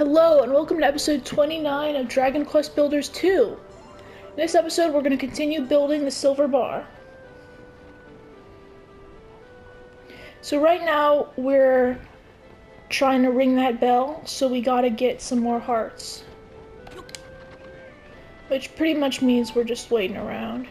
Hello, and welcome to episode 29 of Dragon Quest Builders 2. In this episode, we're going to continue building the silver bar. So right now, we're trying to ring that bell, so we gotta get some more hearts. Which pretty much means we're just waiting around.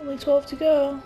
Only 12 to go.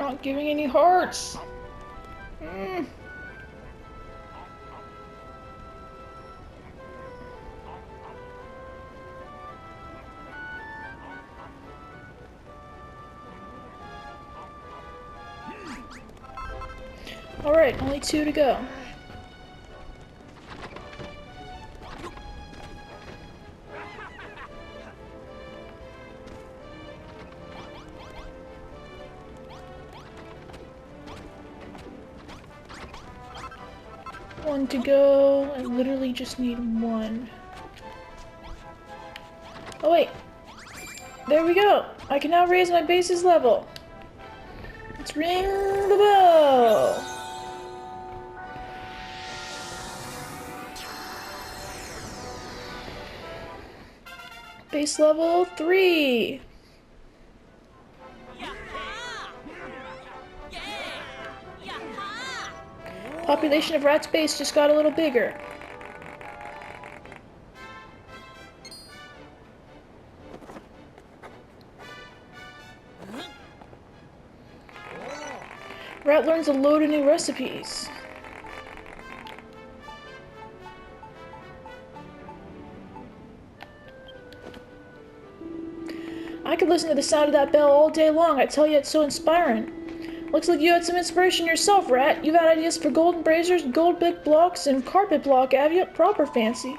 not giving any hearts. Alright, only 2 to go. One to go. I literally just need 1. Oh wait. There we go. I can now raise my base's level. Let's ring the bell. Base level 3. Population of Rat's base just got a little bigger. Rat learns a load of new recipes. I could listen to the sound of that bell all day long. I tell you, it's so inspiring. Looks like you had some inspiration yourself, Rat. You've had ideas for golden braziers, gold big blocks, and carpet block, have you? Proper fancy.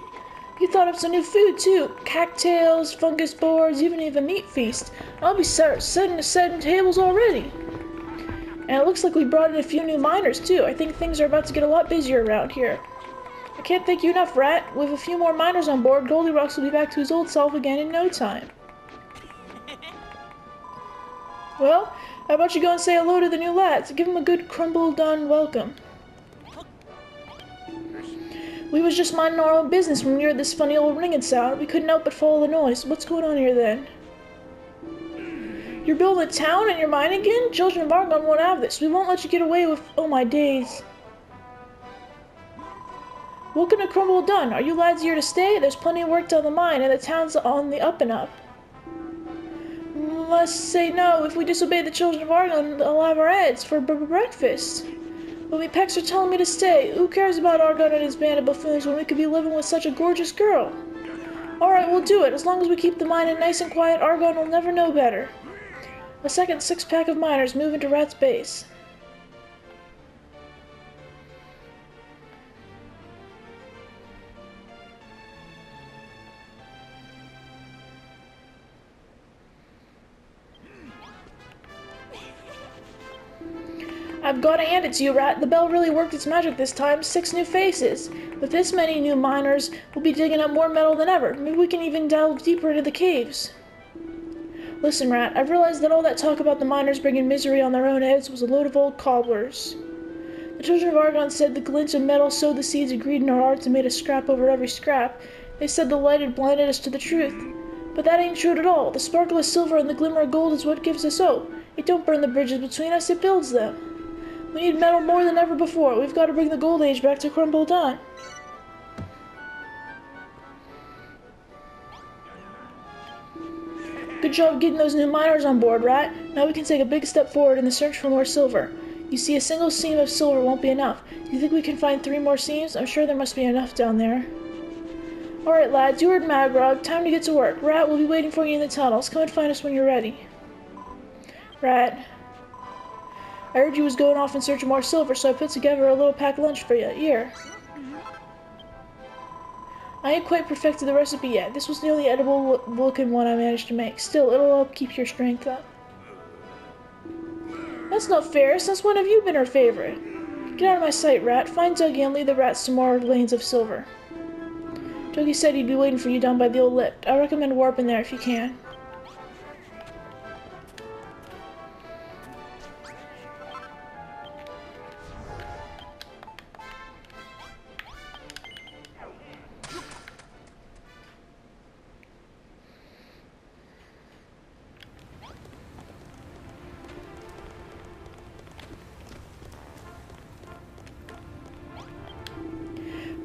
You thought of some new food, too. Cattails, fungus boards, even a meat feast. I'll be setting tables already. And it looks like we brought in a few new miners, too. I think things are about to get a lot busier around here. I can't thank you enough, Rat. With a few more miners on board, Goldilocks will be back to his old self again in no time. Well, how about you go and say hello to the new lads? Give them a good crumble-done welcome. We was just minding our own business when we heard this funny old ringing sound. We couldn't help but follow the noise. What's going on here then? You're building a town and you're mining again? Children of Argon won't have this. We won't let you get away with... Oh my days. Welcome to Crumble Done. Are you lads here to stay? There's plenty of work down the mine and the town's on the up and up. Must say no. If we disobey the children of Argon, they'll have our heads for breakfast. But me pecs are telling me to stay. Who cares about Argon and his band of buffoons when we could be living with such a gorgeous girl? Alright, we'll do it. As long as we keep the mine nice and quiet, Argon will never know better. A second 6-pack of miners move into Rat's base. I've got to hand it to you, Rat. The bell really worked its magic this time. 6 new faces. With this many new miners, we'll be digging up more metal than ever. Maybe we can even delve deeper into the caves. Listen, Rat, I've realized that all that talk about the miners bringing misery on their own heads was a load of old cobblers. The children of Argon said the glint of metal sowed the seeds of greed in our hearts and made us scrap over every scrap. They said the light had blinded us to the truth. But that ain't true at all. The sparkle of silver and the glimmer of gold is what gives us hope. It don't burn the bridges between us, it builds them. We need metal more than ever before. We've got to bring the Gold Age back to Crumble Done. Good job getting those new miners on board, Rat. Now we can take a big step forward in the search for more silver. You see, a single seam of silver won't be enough. Do you think we can find 3 more seams? I'm sure there must be enough down there. Alright, lads, you heard Magrog. Time to get to work. Rat will be waiting for you in the tunnels. Come and find us when you're ready. Rat. I heard you was going off in search of more silver, so I put together a little packed lunch for you. Here. I ain't quite perfected the recipe yet. This was the only edible looking one I managed to make. Still, it'll help keep your strength up. That's not fair. Since when have you been her favorite? Get out of my sight, Rat. Find Dougie and lead the rats to more lanes of silver. Dougie said he'd be waiting for you down by the old lift. I recommend warping there if you can.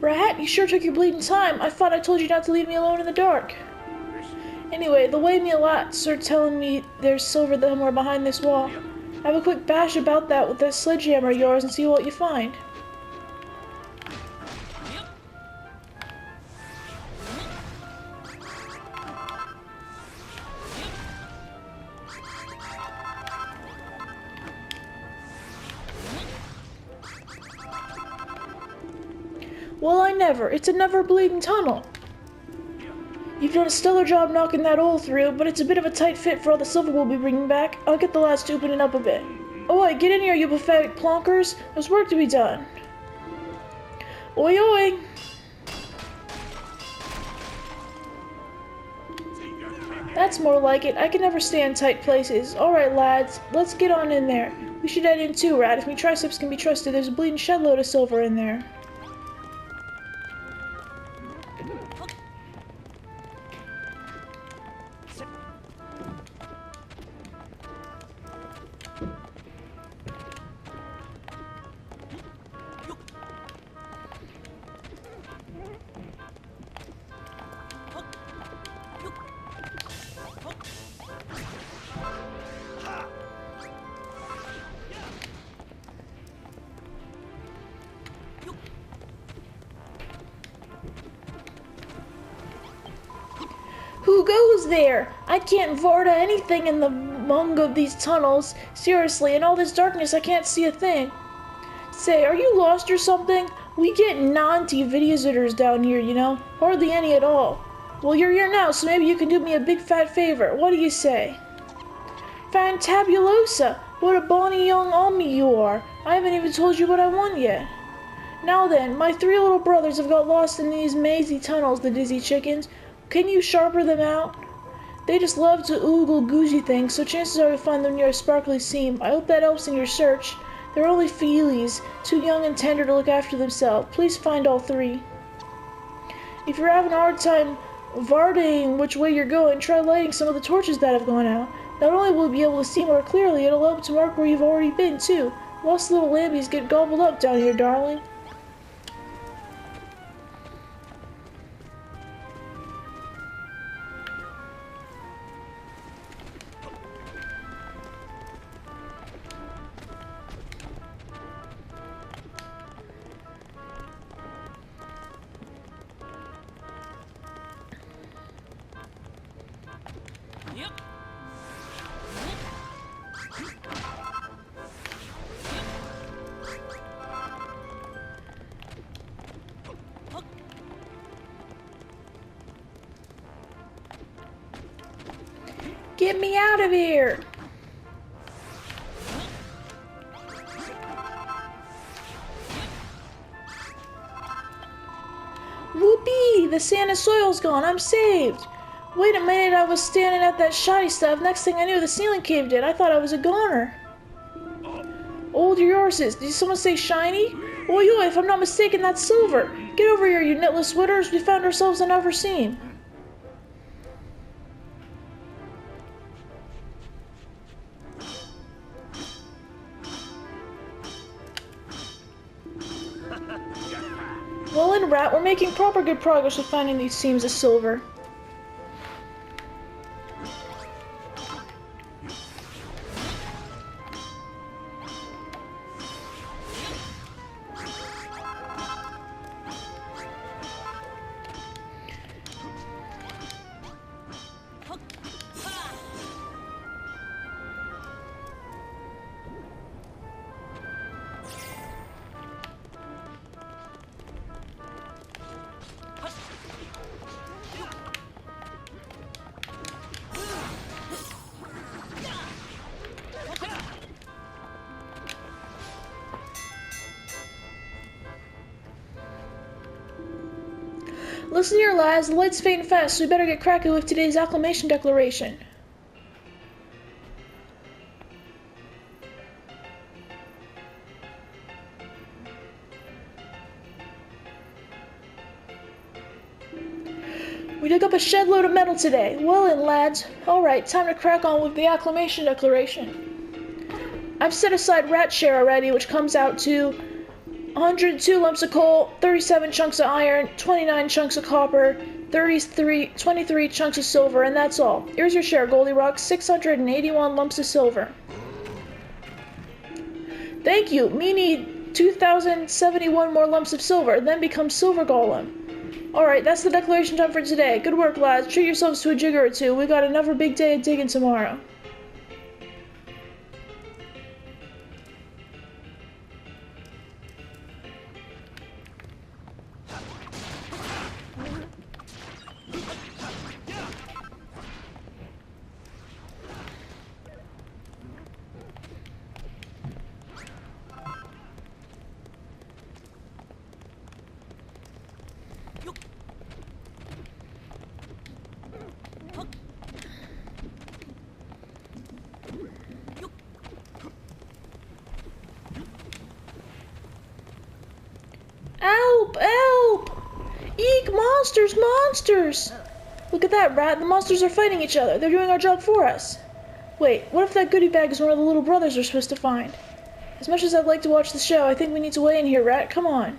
Rat, you sure took your bleeding time. I thought I told you not to leave me alone in the dark. Anyway, the way me a lot started telling me there's silver somewhere behind this wall. Have a quick bash about that with that sledgehammer of yours and see what you find. Well, I never. It's a never-bleeding tunnel. You've done a stellar job knocking that hole through, but it's a bit of a tight fit for all the silver we'll be bringing back. I'll get the lads to open it up a bit. Oh, wait, get in here, you pathetic plonkers. There's work to be done. Oi, oi! That's more like it. I can never stay in tight places. Alright, lads, let's get on in there. We should head in too, Rat. If me triceps can be trusted, there's a bleeding shed load of silver in there. Who goes there? I can't Varda anything in the mung of these tunnels. Seriously, in all this darkness I can't see a thing. Say, are you lost or something? We get 90 visitors down here, you know? Hardly any at all. Well, you're here now, so maybe you can do me a big fat favor. What do you say? Fantabulosa! What a bonny young omni you are. I haven't even told you what I want yet. Now then, my 3 little brothers have got lost in these mazy tunnels, the dizzy chickens. Can you sharper them out? They just love to oogle goosey things, so chances are you'll find them near a sparkly seam. I hope that helps in your search. They're only feelies, too young and tender to look after themselves. Please find all 3. If you're having a hard time vardaing which way you're going, try lighting some of the torches that have gone out. Not only will you be able to see more clearly, it'll help to mark where you've already been, too. Lost little lambies get gobbled up down here, darling. Get me out of here! Whoopee! The sand and soil's gone. I'm saved. Wait a minute, I was standing at that shoddy stuff. Next thing I knew, the ceiling caved in. I thought I was a goner. Hold your horses. Did someone say shiny? Oi, oi, if I'm not mistaken, that's silver. Get over here, you nitless witters. We found ourselves another seam. Well, in Rat, we're making proper good progress with finding these seams of silver. Listen here, lads. The light's fading fast, so we better get cracking with today's acclamation declaration. We dug up a shed load of metal today. Well in, lads. Alright, time to crack on with the acclamation declaration. I've set aside Rat share already, which comes out to 102 lumps of coal, 37 chunks of iron, 29 chunks of copper, 23 chunks of silver, and that's all. Here's your share, Goldilocks, 681 lumps of silver. Thank you. Me need 2,071 more lumps of silver, then become Silver Golem. Alright, that's the declaration time for today. Good work, lads. Treat yourselves to a jigger or two. We got another big day of digging tomorrow. Help! Help! Eek! Monsters! Monsters! Look at that, Rat. The monsters are fighting each other. They're doing our job for us. Wait, what if that goodie bag is one of the little brothers we're supposed to find? As much as I'd like to watch the show, I think we need to weigh in here, Rat. Come on.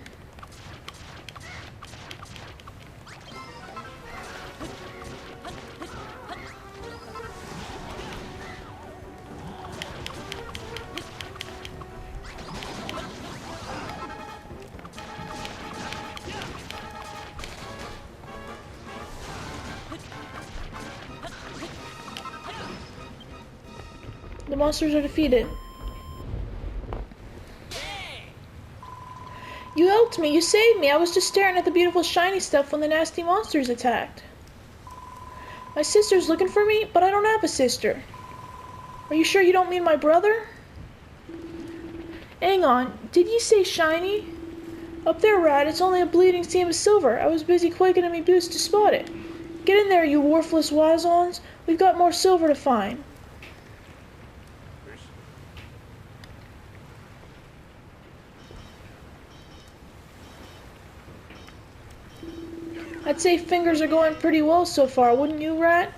The monsters are defeated. You helped me. You saved me. I was just staring at the beautiful shiny stuff when the nasty monsters attacked. My sister's looking for me, but I don't have a sister. Are you sure you don't mean my brother? Hang on. Did you say shiny? Up there, Rat. It's only a bleeding seam of silver. I was busy quaking in me boots to spot it. Get in there, you worthless wazons. We've got more silver to find. I'd say fingers are going pretty well so far, wouldn't you, Rat?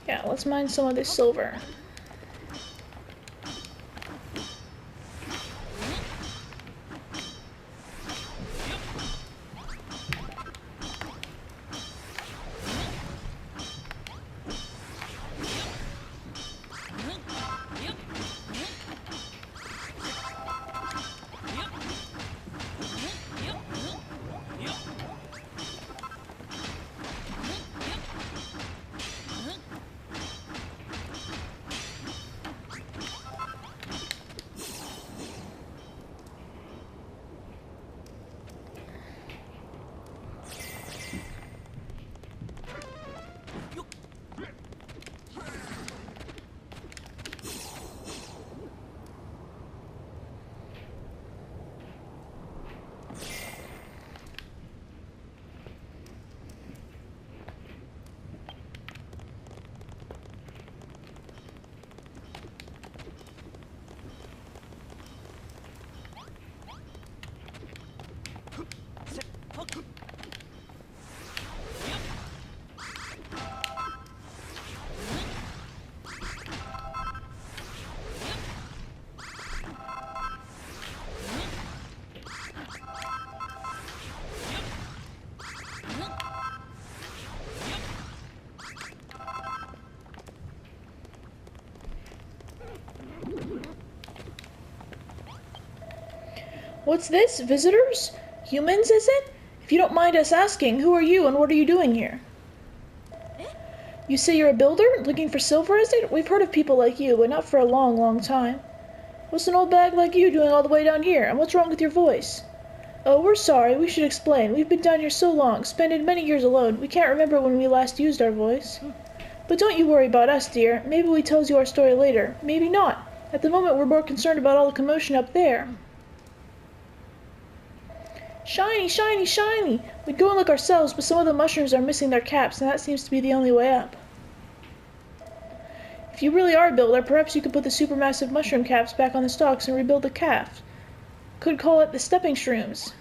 Yeah, let's mine some of this silver. What's this? Visitors? Humans, is it? If you don't mind us asking, who are you and what are you doing here? You say you're a builder? Looking for silver, is it? We've heard of people like you, but not for a long, long time. What's an old bag like you doing all the way down here? And what's wrong with your voice? Oh, we're sorry. We should explain. We've been down here so long, spending many years alone, we can't remember when we last used our voice. But don't you worry about us, dear. Maybe we tells you our story later. Maybe not. At the moment, we're more concerned about all the commotion up there. Shiny, shiny, shiny! We'd go and look ourselves, but some of the mushrooms are missing their caps, and that seems to be the only way up. If you really are a builder, perhaps you could put the supermassive mushroom caps back on the stalks and rebuild the calf. Could call it the stepping shrooms.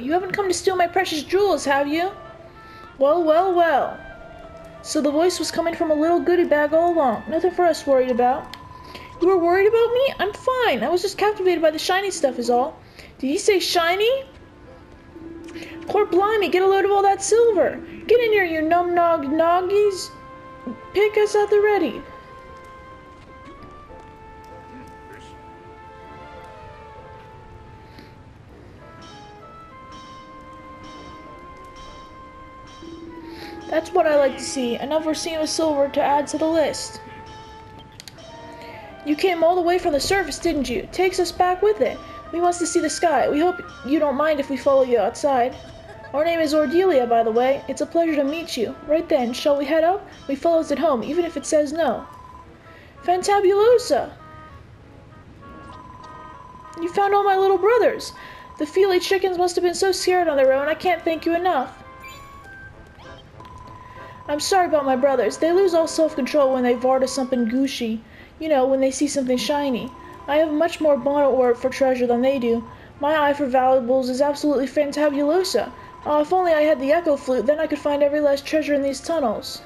You haven't come to steal my precious jewels, have you? Well, well, well. So the voice was coming from a little goodie bag all along. Nothing for us worried about. You were worried about me? I'm fine. I was just captivated by the shiny stuff is all. Did you say shiny? Poor blimey, get a load of all that silver. Get in here, you nuggies. Pick us at the ready. That's what I like to see. Enough racine of silver to add to the list. You came all the way from the surface, didn't you? Takes us back with it. We wants to see the sky. We hope you don't mind if we follow you outside. Our name is Ordelia, by the way. It's a pleasure to meet you. Right then, shall we head up? We follows at home, even if it says no. Fantabulosa! You found all my little brothers. The Feely chickens must have been so scared on their own, I can't thank you enough. I'm sorry about my brothers. They lose all self-control when they varta something gushy. You know, when they see something shiny. I have much more bonnet for treasure than they do. My eye for valuables is absolutely fantabulosa. If only I had the echo flute, then I could find every last treasure in these tunnels.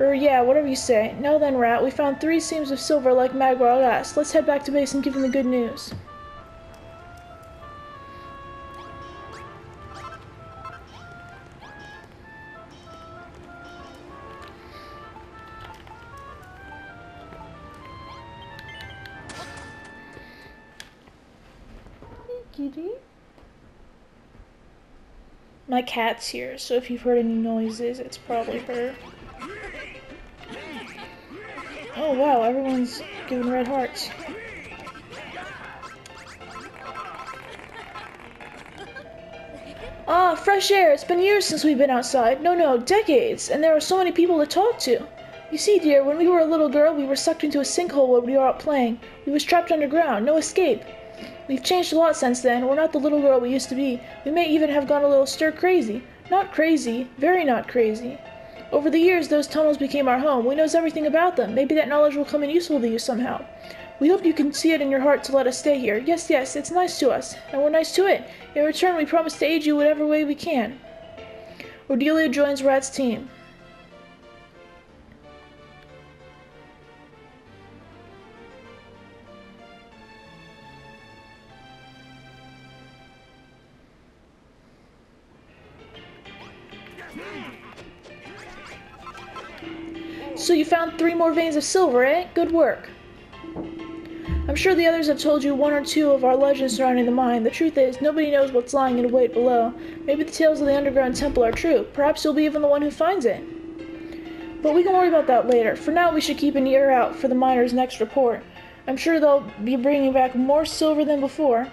Yeah, whatever you say. Now then, Rat, we found 3 seams of silver like Magwell asked. Let's head back to base and give him the good news. Kitty? My cat's here, so if you've heard any noises, it's probably her. Oh wow, everyone's giving red hearts. Ah, fresh air! It's been years since we've been outside. No, decades! And there are so many people to talk to. You see, dear, when we were a little girl, we were sucked into a sinkhole when we were out playing. We was trapped underground, no escape. We've changed a lot since then. We're not the little girl we used to be. We may even have gone a little stir-crazy. Not crazy. Very not crazy. Over the years, those tunnels became our home. We knows everything about them. Maybe that knowledge will come in useful to you somehow. We hope you can see it in your heart to let us stay here. Yes, it's nice to us. And we're nice to it. In return, we promise to aid you whatever way we can. Ordelia joins Rat's team. So you found 3 more veins of silver, eh? Good work. I'm sure the others have told you 1 or 2 of our legends surrounding the mine. The truth is, nobody knows what's lying in wait below. Maybe the tales of the underground temple are true. Perhaps you'll be even the one who finds it. But we can worry about that later. For now, we should keep an ear out for the miners' next report. I'm sure they'll be bringing back more silver than before.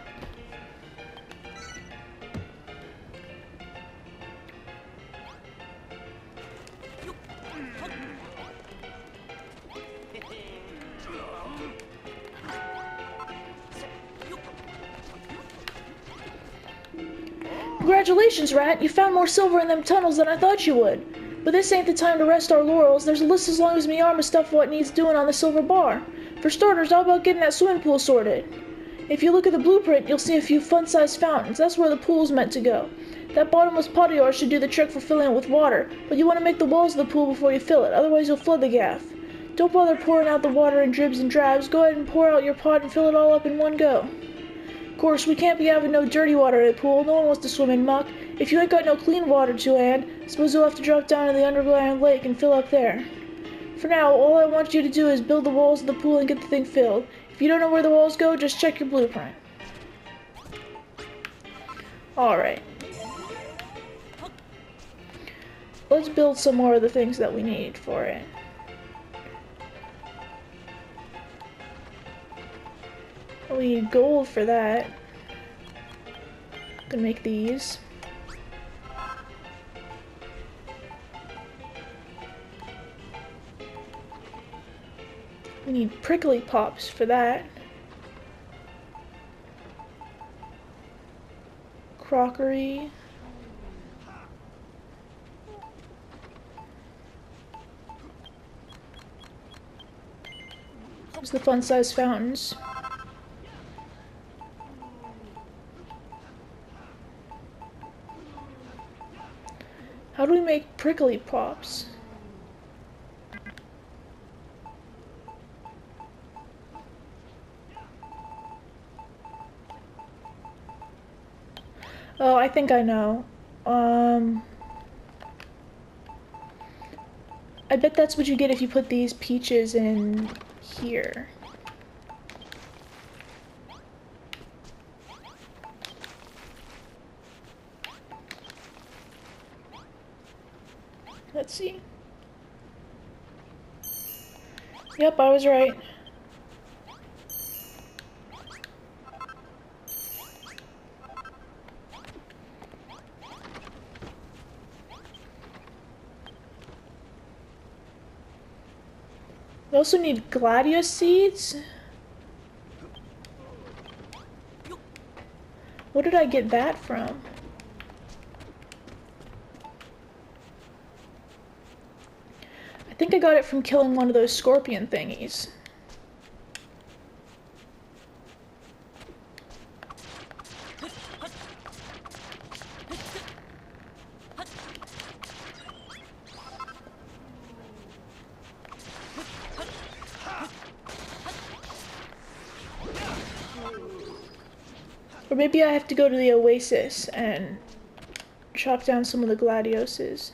Congratulations, Rat! You found more silver in them tunnels than I thought you would. But this ain't the time to rest our laurels. There's a list as long as me arm of stuff what needs doing on the silver bar. For starters, how about getting that swimming pool sorted? If you look at the blueprint, you'll see a few fun-sized fountains. That's where the pool's meant to go. That bottomless pot of yours should do the trick for filling it with water, but you want to make the walls of the pool before you fill it, otherwise you'll flood the gaff. Don't bother pouring out the water in dribs and drabs. Go ahead and pour out your pot and fill it all up in one go. Of course, we can't be having no dirty water in the pool. No one wants to swim in muck. If you ain't got no clean water to hand, suppose you'll have to drop down to the underground lake and fill up there. For now, all I want you to do is build the walls of the pool and get the thing filled. If you don't know where the walls go, just check your blueprint. Alright. Let's build some more of the things that we need for it. We need gold for that. Gonna make these. We need prickly pops for that. Crockery. There's the fun-sized fountains. How do we make prickly pops? Oh, I think I know. I bet that's what you get if you put these peaches in here. Let's see. Yep, I was right. We also need gladius seeds. What did I get that from? I think I got it from killing one of those scorpion thingies. Or maybe I have to go to the oasis and chop down some of the gladiuses.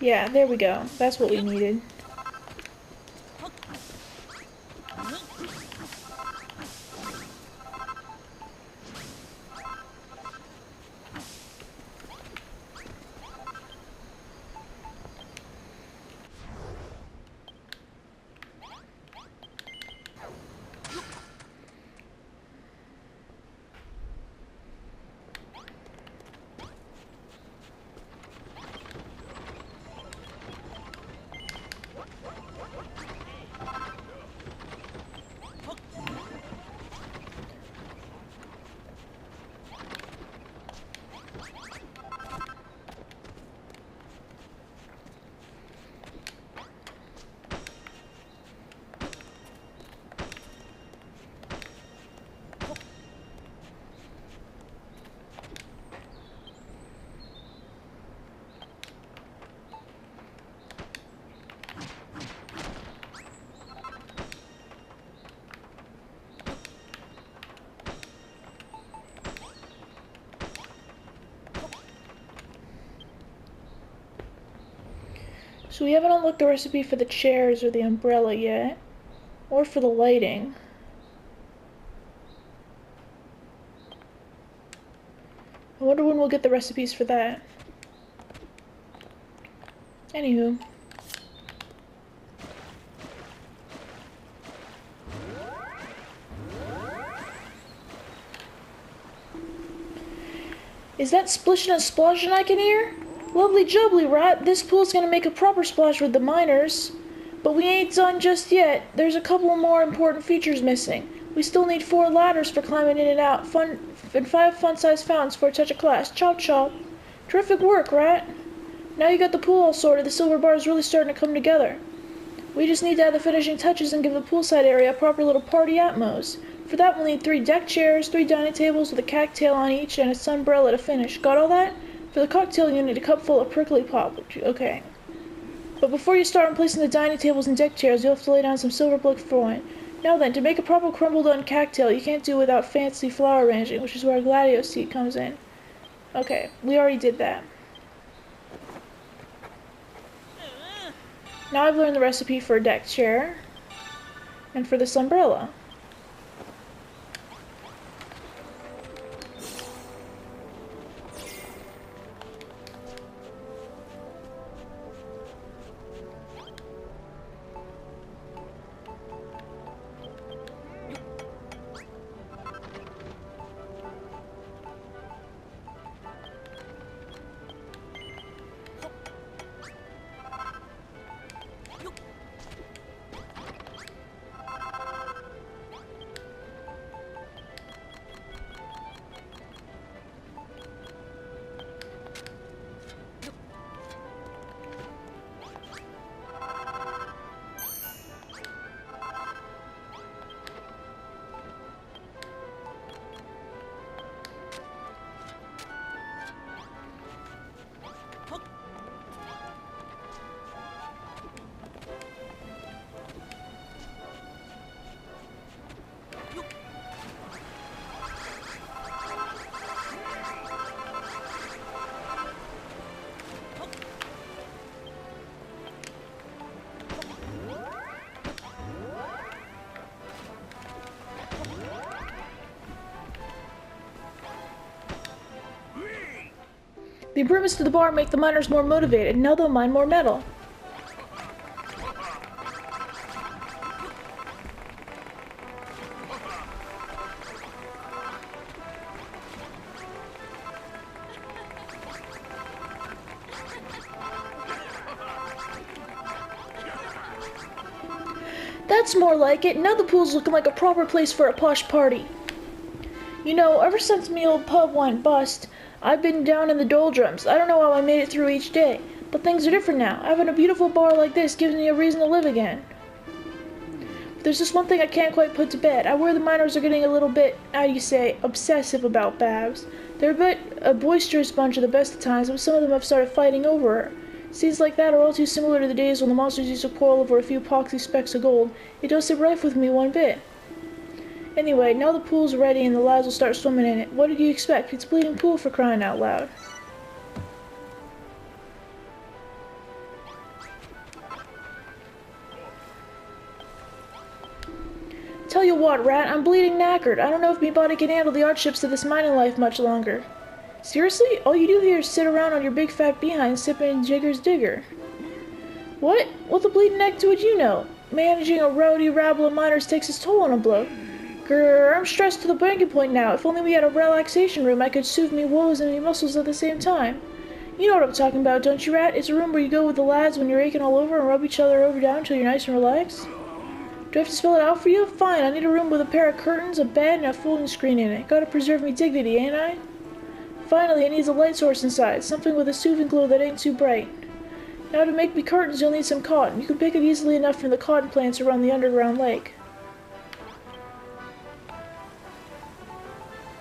Yeah, there we go. That's what we needed. So we haven't unlocked the recipe for the chairs or the umbrella yet, or for the lighting. I wonder when we'll get the recipes for that. Anywho. Is that splishing and splashing I can hear? Lovely jubbly, right? This pool's gonna make a proper splash with the miners. But we ain't done just yet. There's a couple more important features missing. We still need 4 ladders for climbing in and out, and 5 fun-sized fountains for such a class. Chop chop. Terrific work, right? Now you got the pool all sorted, the silver bar is really starting to come together. We just need to add the finishing touches and give the poolside area a proper little party atmos. For that we'll need 3 deck chairs, 3 dining tables with a cocktail on each, and a sunbrella to finish. Got all that? For the cocktail you need a cup full of prickly pop. Okay. But before you start placing the dining tables and deck chairs, you'll have to lay down some silver brick flooring. Now then, to make a proper crumble-done cocktail, you can't do without fancy flower arranging, which is where gladius seed comes in. Okay, we already did that. Now I've learned the recipe for a deck chair, and for this umbrella. The improvements to the bar make the miners more motivated. Now they'll mine more metal. That's more like it. Now the pool's looking like a proper place for a posh party. You know, ever since me old pub went bust, I've been down in the doldrums. I don't know how I made it through each day, but things are different now. Having a beautiful bar like this gives me a reason to live again. But there's just one thing I can't quite put to bed. I worry the miners are getting a little bit, how do you say, obsessive about Babs. They're a boisterous bunch at the best of times, but some of them have started fighting over her. Scenes like that are all too similar to the days when the monsters used to quarrel over a few poxy specks of gold. It don't sit right with me one bit. Anyway, now the pool's ready and the lads will start swimming in it. What did you expect? It's a bleeding pool, for crying out loud. Tell you what, Rat, I'm bleeding knackered. I don't know if me body can handle the hardships of this mining life much longer. Seriously? All you do here is sit around on your big fat behind sipping Jigger's Digger. What? What the bleeding neck do it you know? Managing a rowdy rabble of miners takes its toll on a bloke. Grr, I'm stressed to the breaking point now. If only we had a relaxation room, I could soothe me woes and me muscles at the same time. You know what I'm talking about, don't you, Rat? It's a room where you go with the lads when you're aching all over and rub each other over down until you're nice and relaxed. Do I have to spell it out for you? Fine, I need a room with a pair of curtains, a bed, and a folding screen in it. Gotta preserve me dignity, ain't I? Finally, it needs a light source inside, something with a soothing glow that ain't too bright. Now to make me curtains, you'll need some cotton. You can pick it easily enough from the cotton plants around the underground lake.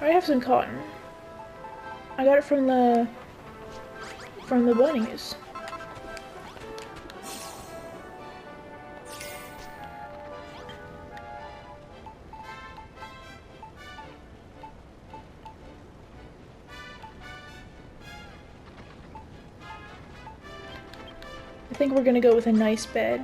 I have some cotton. I got it from the bunnies. I think we're gonna go with a nice bed.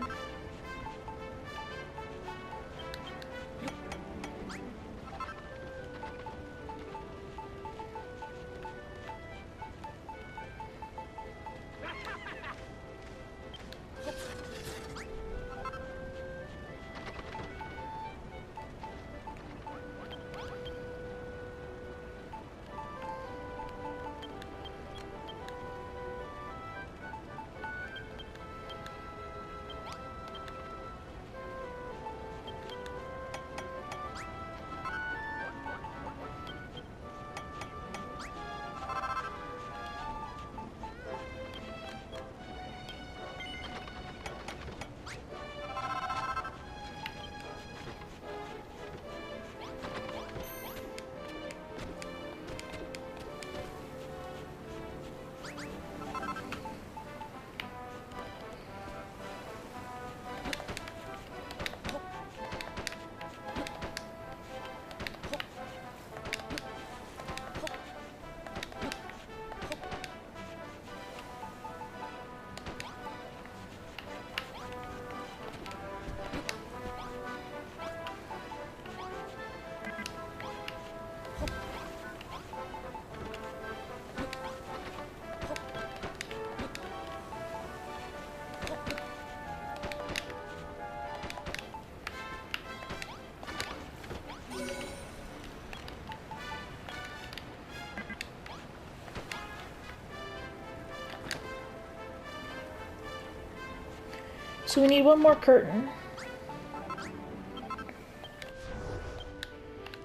So we need one more curtain.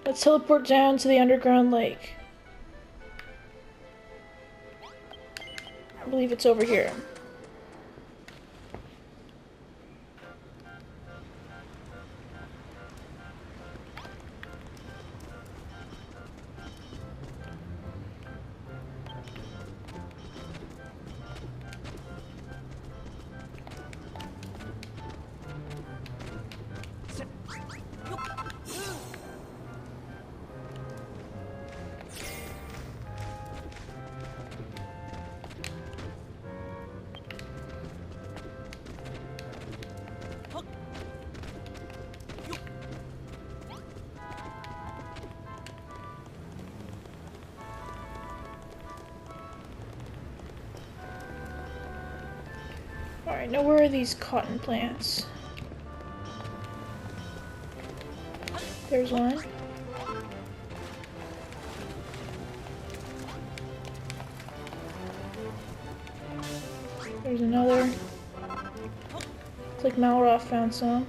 Let's teleport down to the underground lake. I believe it's over here. Alright, now where are these cotton plants? There's one. There's another. It's like Malroth found some.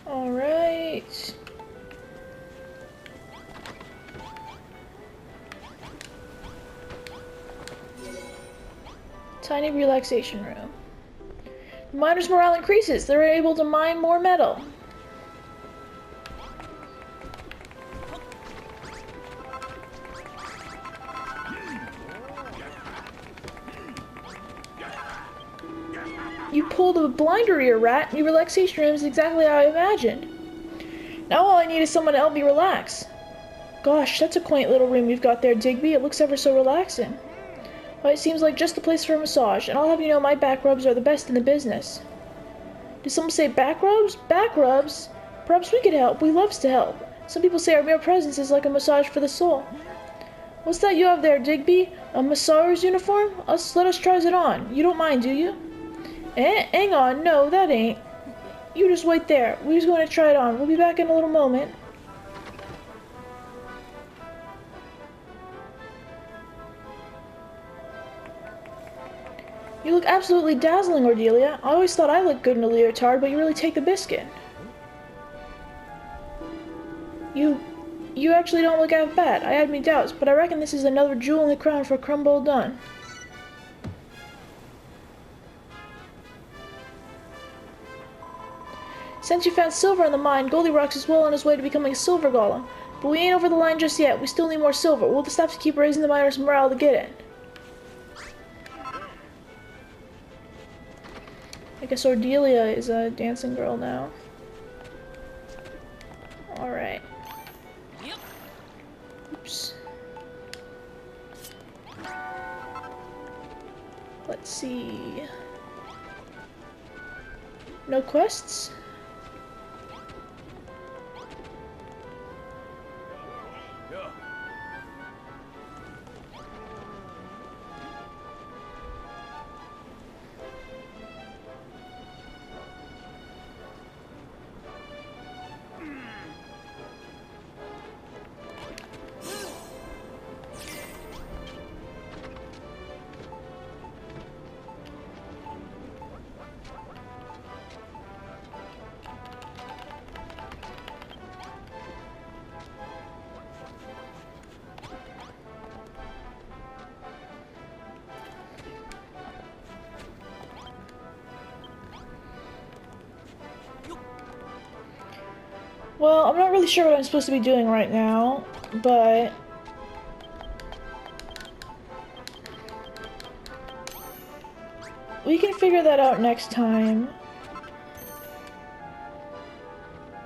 Alright. Tiny relaxation room. Miners' morale increases. They're able to mine more metal. You pulled a blinder ear, Rat. Your relaxation room is exactly how I imagined. Now all I need is someone to help me relax. Gosh, that's a quaint little room you've got there, Digby. It looks ever so relaxing. Well, it seems like just the place for a massage, and I'll have you know my back rubs are the best in the business. Did someone say back rubs? Back rubs? Perhaps we could help. We loves to help. Some people say our mere presence is like a massage for the soul. What's that you have there, Digby? A massager's uniform? Let us try it on. You don't mind, do you? Hang on. No, that ain't. You just wait there. We're just going to try it on. We'll be back in a little moment. You look absolutely dazzling, Cordelia. I always thought I looked good in a leotard, but you really take the biscuit. You actually don't look half bad. I had me doubts, but I reckon this is another jewel in the crown for Crumble done. Since you found silver in the mine, Goldilocks is well on his way to becoming a silver golem. But we ain't over the line just yet. We still need more silver. We'll just have to keep raising the miners' morale to get it. I guess Cordelia is a dancing girl now. Alright. Oops. Let's see. No quests? Well, I'm not really sure what I'm supposed to be doing right now, but we can figure that out next time.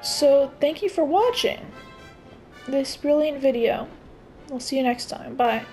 So, thank you for watching this brilliant video. We'll see you next time. Bye.